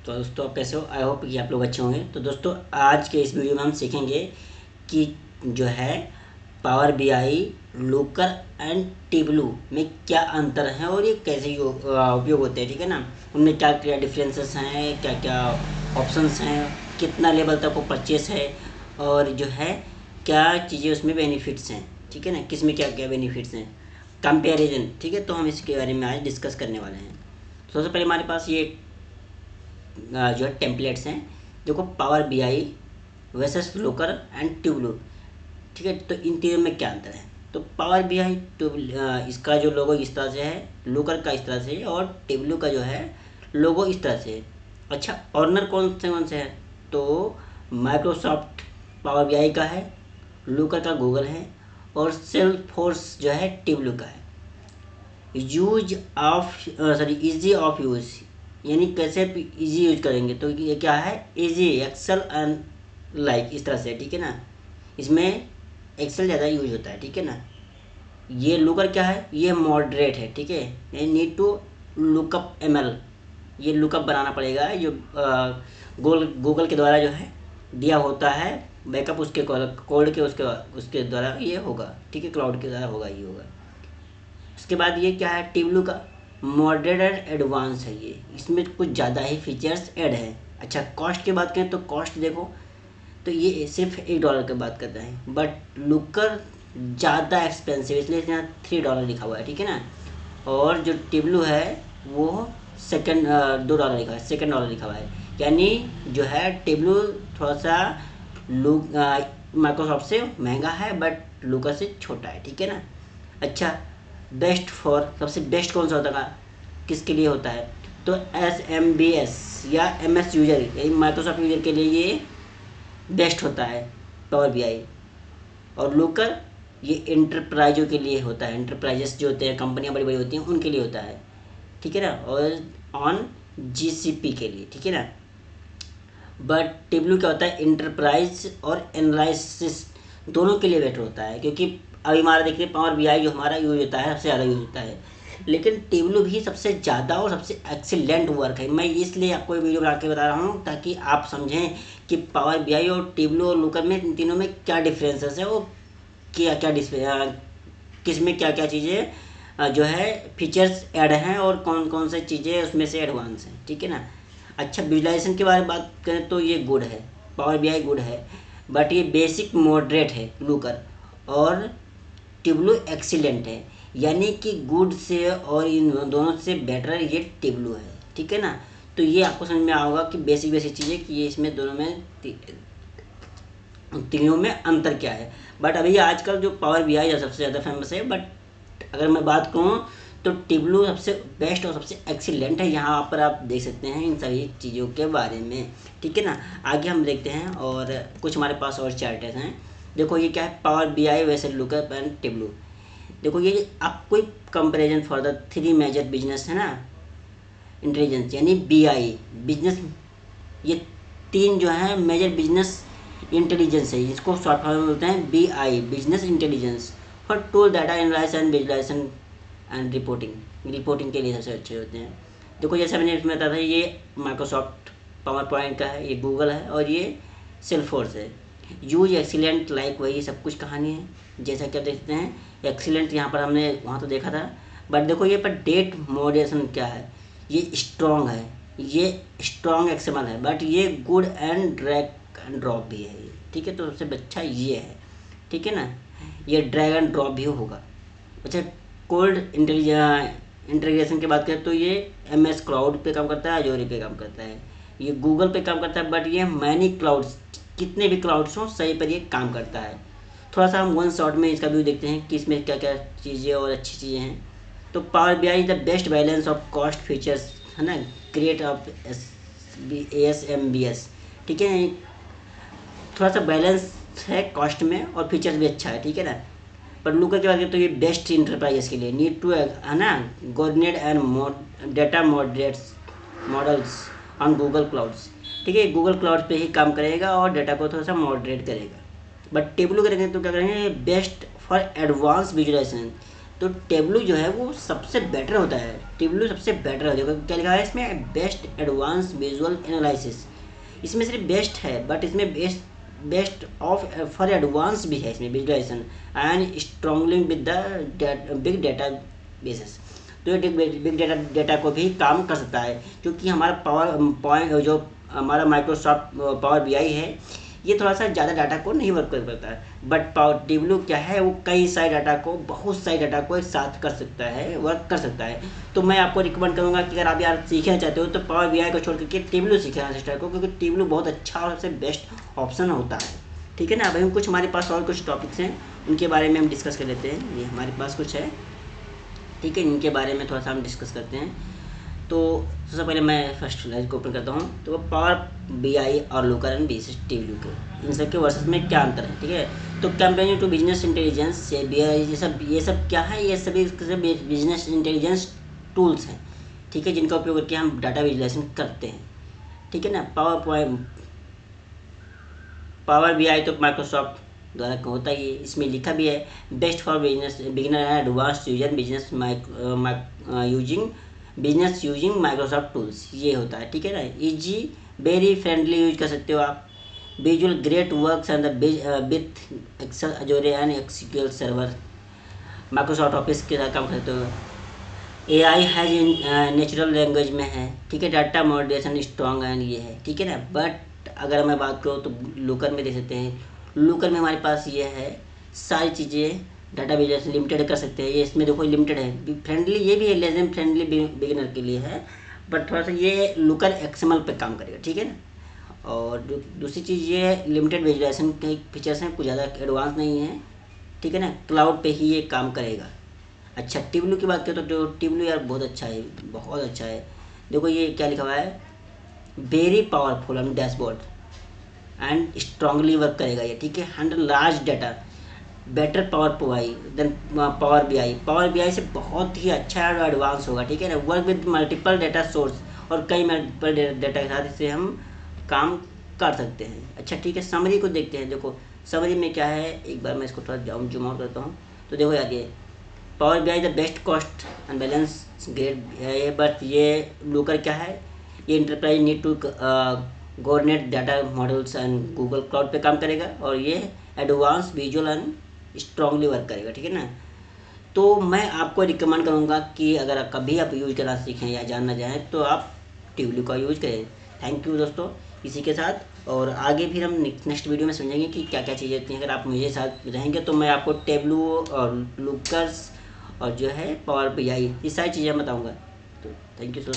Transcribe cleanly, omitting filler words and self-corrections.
तो दोस्तों आप कैसे हो? आई होप कि आप लोग अच्छे होंगे। तो दोस्तों आज के इस वीडियो में हम सीखेंगे कि जो है power BI, Lokur and tableau में क्या अंतर है और ये कैसे उपयोग होते हैं, ठीक है ना। उनमें क्या क्या डिफरेंसेस हैं, क्या क्या ऑप्शंस हैं, कितना लेवल तक वो परचेस है और जो है क्या चीज़ें उसमें बेनिफिट्स हैं, ठीक है ना, किस में क्या क्या बेनिफिट्स हैं, कंपेरिजन, ठीक है। तो हम इसके बारे में आज डिस्कस करने वाले हैं। सबसे पहले हमारे पास ये जो है टेम्पलेट्स हैं। देखो power BI versus Looker and Tableau, ठीक है। तो इन तीनों में क्या अंतर है? तो पावर बीआई इसका जो लोगो इस तरह से है, लूकर का इस तरह से है और टेबलू का जो है लोगो इस तरह से है। अच्छा, ऑनर कौन से है? तो माइक्रोसॉफ्ट पावर बीआई का है, लूकर का गूगल है और सेल्सफोर्स जो है टेबलू का है। Use of sorry easy of use, यानी कैसे इजी यूज करेंगे। तो ये क्या है? इजी एक्सेल एंड लाइक इस तरह से, ठीक है ना। इसमें एक्सेल ज़्यादा यूज होता है, ठीक है ना। ये लुकर क्या है? ये मॉडरेट है, ठीक है। यानी नीड टू लुकअप एमएल, ये लुकअप बनाना पड़ेगा जो गूगल के द्वारा जो है दिया होता है बैकअप, उसके कोड के उसके द्वारा ये होगा, ठीक है। क्लाउड के द्वारा होगा, ये होगा। उसके बाद ये क्या है? टेबलू का मॉडरेट एंड एडवांस है। ये इसमें कुछ ज़्यादा ही फीचर्स ऐड है। अच्छा, कॉस्ट की बात करें तो कॉस्ट देखो, तो ये सिर्फ $1 की बात करता है, बट लुकर ज़्यादा एक्सपेंसिव, इसलिए यहाँ $3 लिखा हुआ है, ठीक है ना। और जो टेबलू है वो सेकंड $2 लिखा है, $2 लिखा हुआ है। यानी जो है टेबलू थोड़ा सा माइक्रोसॉफ्ट से महंगा है बट लुकर से छोटा है, ठीक है ना। अच्छा, बेस्ट फॉर, सबसे बेस्ट कौन सा होता है, किसके लिए होता है? तो SMBS या MS यूजर, यानी माइक्रोसॉफ्ट यूजर के लिए ये बेस्ट होता है पावर बीआई। और लूकर ये इंटरप्राइजों के लिए होता है, इंटरप्राइजेस जो होते हैं, कंपनियां बड़ी बड़ी होती हैं, उनके लिए होता है, ठीक है ना। और ऑन GCP के लिए, ठीक है ना। बट टेबलू क्या होता है? इंटरप्राइज और एनालिसिस दोनों के लिए बेटर होता है, क्योंकि अभी हमारा देखिए पावर बीआई जो हमारा यूज होता है, सबसे ज़्यादा यूज होता है, लेकिन टेबलू भी सबसे ज़्यादा और सबसे एक्सीलेंट वर्क है। मैं इसलिए आपको ये वीडियो बना के बता रहा हूँ ताकि आप समझें कि पावर बीआई और टेबलू और लूकर में, इन तीनों में क्या डिफरेंसेस है और क्या क्या किस में क्या क्या चीज़ें जो है फीचर्स ऐड हैं और कौन कौन से चीज़ें उसमें से एडवांस हैं, ठीक है ना। अच्छा, विजुलाइजेशन के बारे में बात करें तो ये गुड है, पावर बीआई गुड है, बट ये बेसिक मॉडरेट है लूकर, और टेबलू एक्सीलेंट है। यानी कि गुड से और इन दोनों से बेटर ये टेबलू है, ठीक है ना। तो ये आपको समझ में आएगा कि बेसिक बेसिक चीज़ें कि ये इसमें दोनों में तीनों में अंतर क्या है। बट अभी आजकल जो पावर बीआई है सबसे ज़्यादा फेमस है, बट अगर मैं बात करूँ तो टेबलू सबसे बेस्ट और सबसे एक्सीलेंट है। यहाँ पर आप देख सकते हैं इन सभी चीज़ों के बारे में, ठीक है ना। आगे हम देखते हैं और कुछ हमारे पास और चार्टर्स हैं। देखो ये क्या है? पावर बीआई वैसे लुकअप एंड टेबलू। देखो ये आप कोई comparison for the 3 major business है ना, इंटेलिजेंस यानी बीआई बिजनेस, ये 3 जो है मेजर बिजनेस इंटेलिजेंस है, इसको शॉर्ट फॉर्म में बोलते हैं BI, business intelligence for tool data analyse and visualisation and reporting के लिए सबसे अच्छे होते हैं। देखो जैसा मैंने इसमें बताया था, ये माइक्रोसॉफ्ट पावर पॉइंट का है, ये गूगल है और ये सेल्सफोर्स है। यूज एक्सीलेंट लाइक, वही सब कुछ कहानी है जैसा कि आप देखते हैं। एक्सीलेंट यहाँ पर हमने वहाँ तो देखा था, बट देखो ये पर डेट मॉडरेशन क्या है? ये स्ट्रॉन्ग है, ये स्ट्रॉन्ग एक्सएमएल है, बट ये good and drag and drop भी है, ठीक है। तो सबसे अच्छा ये है, ठीक है ना। ये ड्रैग एंड ड्रॉप भी होगा। अच्छा, कोल्ड इंटीग्रेशन की बात करें तो ये MS क्लाउड पे काम करता है, अजोरी पे काम करता है, ये गूगल पे काम करता है, बट ये मैनी क्लाउड्स, कितने भी क्लाउड्स हों सही पर ये काम करता है। थोड़ा सा हम वन शॉट में इसका व्यू देखते हैं कि इसमें क्या क्या चीज़ें और अच्छी चीज़ें हैं। तो power BI the best balance of cost features है ना, क्रिएट ऑफ SMBS, ठीक है। थोड़ा सा बैलेंस है कॉस्ट में और फीचर्स भी अच्छा है, ठीक है ना। पर लूकर की बात करें तो ये बेस्ट इंटरप्राइजेस के लिए, नीड टू है ना coordinate and data moderates models on Google clouds, ठीक है। गूगल क्लाउड पे ही काम करेगा और डेटा को थोड़ा सा मॉडरेट करेगा। बट टेबलू करेंगे तो क्या करेंगे? बेस्ट फॉर एडवांस विजुलाइजेशन, तो टेबलू जो है वो सबसे बेटर होता है, टेबलू सबसे बेटर है। देखो क्या लिखा है इसमें, बेस्ट एडवांस विजुअल एनालिसिस। इसमें सिर्फ बेस्ट है, बट इसमें बेस्ट ऑफ फॉर एडवांस भी है इसमें visualisation and strongly with the big data basis. तो ये बिग डेटा को भी काम कर सकता है, क्योंकि हमारा पावर पॉइंट जो हमारा माइक्रोसॉफ्ट पावर बीआई है ये थोड़ा सा ज़्यादा डाटा को नहीं वर्क कर पाता है, बट पावर टेबलू क्या है वो कई सारे डाटा को, बहुत सारे डाटा को एक साथ कर सकता है, वर्क कर सकता है। तो मैं आपको रिकमेंड करूँगा कि अगर आप यार सीखना चाहते हो तो पावर बीआई को छोड़ करके टेबलू सीखना सिस्टर को, क्योंकि टेबलू बहुत अच्छा और सबसे बेस्ट ऑप्शन होता है। ठीक है ना। अब हम कुछ हमारे पास और कुछ टॉपिक्स हैं उनके बारे में हम डिस्कस कर लेते हैं। ये हमारे पास कुछ है, ठीक है, इनके बारे में थोड़ा सा हम डिस्कस करते हैं। तो सबसे पहले मैं फर्स्ट स्लाइड को ओपन करता हूँ। तो पावर बीआई और लूकर एंड टेबलू के इन सब के वर्सेस में क्या अंतर है, ठीक है। तो कंपेरिजन टू बिजनेस इंटेलिजेंस से बीआई ये सब क्या है, ये सभी बिजनेस इंटेलिजेंस टूल्स हैं, ठीक है, जिनका उपयोग करके हम डाटा विजुलाइजेशन करते हैं, ठीक है ना। पावर बीआई तो माइक्रोसॉफ्ट द्वारा होता ही है, इसमें लिखा भी है best for beginner and advance user business using Microsoft tools, ये होता है, ठीक है ना। इजी वेरी फ्रेंडली यूज कर सकते हो आप, visual great works and with Excel Azure and SQL Server, Microsoft Office के साथ काम करते हो। AI हैज नेचुरल लैंग्वेज में है, ठीक है, डाटा मॉडरेशन स्ट्रॉन्ग एंड ये है, ठीक है ना। बट अगर मैं बात करूँ तो लूकर में देख सकते हैं, लूकर में हमारे पास ये है सारी चीज़ें डाटा बेस लिमिटेड कर सकते हैं। ये इसमें देखो लिमिटेड है, फ्रेंडली ये भी है, लेस देन फ्रेंडली बिगिनर के लिए है, बट थोड़ा सा ये लूकर एक्सएमएल पे काम करेगा, ठीक है ना। और दूसरी चीज़ ये लिमिटेड विजुलाइजेशन के फीचर्स हैं, कुछ ज़्यादा एडवांस नहीं है, ठीक है ना, क्लाउड पे ही ये काम करेगा। अच्छा, टेबलू की बात करें तो टेबलू यार बहुत अच्छा है, बहुत अच्छा है। देखो ये क्या लिखा हुआ है, very powerful and dashboard and strongly work करेगा ये, ठीक है, handle large data, better power BI than power BI से बहुत ही अच्छा और एडवांस होगा, ठीक है ना। Work with multiple data source, और कई मल्टीपल डाटा के साथ इससे हम काम कर सकते हैं। अच्छा ठीक है, समरी को देखते हैं। देखो समरी में क्या है, एक बार मैं इसको थोड़ा जूम आउट करता हूँ। तो देखो यार ये power BI the best cost and balance grade है, बट ये लूकर क्या है, ये enterprise need to coordinate data models and Google cloud पे काम करेगा, और ये advance visual and strongly work करेगा, ठीक है ना। तो मैं आपको रिकमेंड करूँगा कि अगर कभी आप यूज करना सीखें या जानना चाहें तो आप टेबलू का यूज करें। थैंक यू दोस्तों, इसी के साथ और आगे फिर हम नेक्स्ट वीडियो में समझेंगे कि क्या क्या चीज़ें होती हैं। अगर आप मेरे साथ रहेंगे तो मैं आपको टेबलू और लूकर्स और जो है पावर बीआई ये सारी चीज़ें बताऊँगा। तो थैंक यू सो